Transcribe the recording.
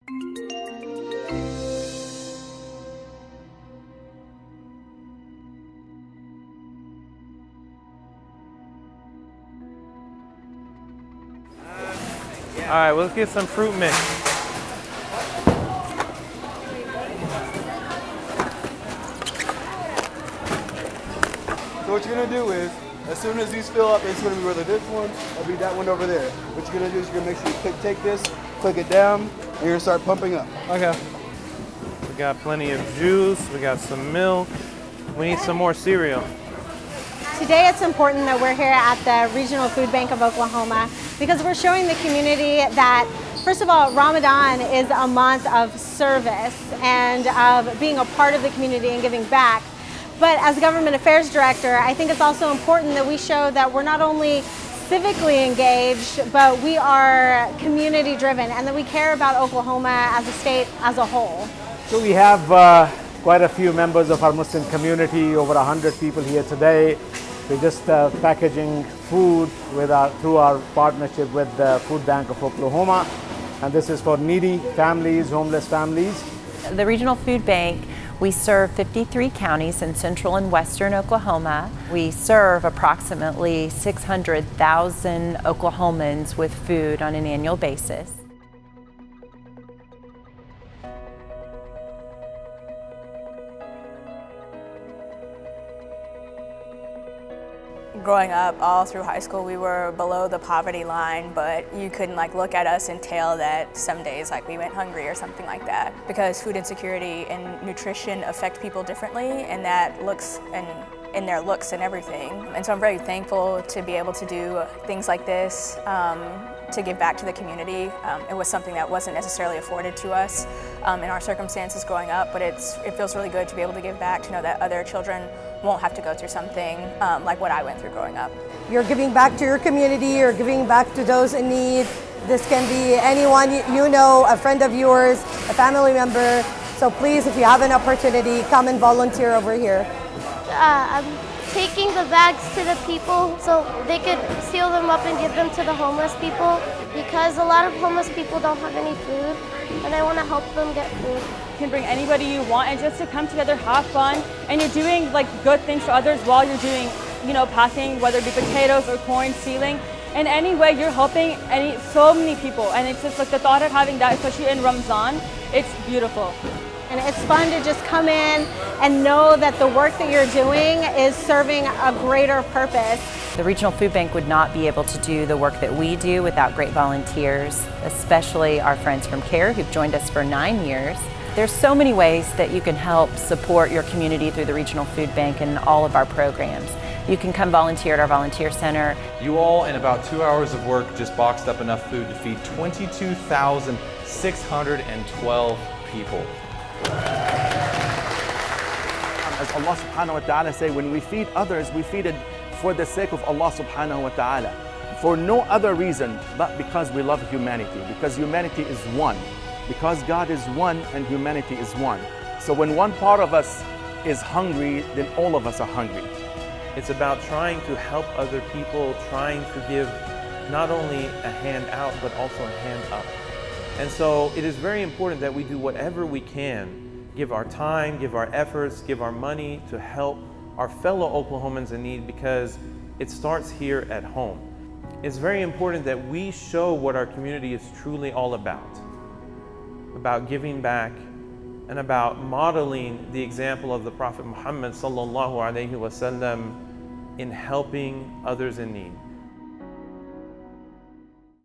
All right, let's get some fruit mix. So what you're gonna do is, as soon as these fill up, it's gonna be whether this one or be that one over there. What you're gonna do is you're gonna make sure you take this, click it down, and you're gonna start pumping up. Okay. We got plenty of juice, we got some milk. We need some more cereal. Today it's important that we're here at the Regional Food Bank of Oklahoma because we're showing the community that, first of all, Ramadan is a month of service and of being a part of the community and giving back. But as Government Affairs Director, I think it's also important that we show that we're not only civically engaged, but we are community driven and that we care about Oklahoma as a state as a whole. So we have quite a few members of our Muslim community, over 100 people here today. We're just packaging food through our partnership with the Food Bank of Oklahoma. And this is for needy families, homeless families. The Regional Food Bank, we serve 53 counties in central and western Oklahoma. We serve approximately 600,000 Oklahomans with food on an annual basis. Growing up, all through high school, we were below the poverty line, but you couldn't look at us and tell that some days we went hungry or something like that. Because food insecurity and nutrition affect people differently, and that looks in their looks and everything. And so I'm very thankful to be able to do things like this, to give back to the community. It was something that wasn't necessarily afforded to us in our circumstances growing up, but it feels really good to be able to give back, to know that other children won't have to go through something like what I went through growing up. You're giving back to your community, you're giving back to those in need. This can be anyone you know, a friend of yours, a family member. So please, if you have an opportunity, come and volunteer over here. I'm taking the bags to the people so they could seal them up and give them to the homeless people, because a lot of homeless people don't have any food and I want to help them get food. You can bring anybody you want, and just to come together, have fun, and you're doing good things for others while you're doing, packing, whether it be potatoes or corn, sealing. In any way, you're helping so many people, and it's just the thought of having that, especially in Ramadan, it's beautiful. And it's fun to just come in and know that the work that you're doing is serving a greater purpose. The Regional Food Bank would not be able to do the work that we do without great volunteers, especially our friends from CAIR who've joined us for 9 years. There's so many ways that you can help support your community through the Regional Food Bank and all of our programs. You can come volunteer at our volunteer center. You all, in about 2 hours of work, just boxed up enough food to feed 22,612 people. As Allah subhanahu wa ta'ala say, when we feed others, we feed it for the sake of Allah subhanahu wa ta'ala. For no other reason but because we love humanity, because humanity is one. Because God is one and humanity is one. So when one part of us is hungry, then all of us are hungry. It's about trying to help other people, trying to give not only a hand out, but also a hand up. And so it is very important that we do whatever we can, give our time, give our efforts, give our money to help our fellow Oklahomans in need, because it starts here at home. It's very important that we show what our community is truly all about giving back and about modeling the example of the Prophet Muhammad sallallahu alaihi wasallam in helping others in need.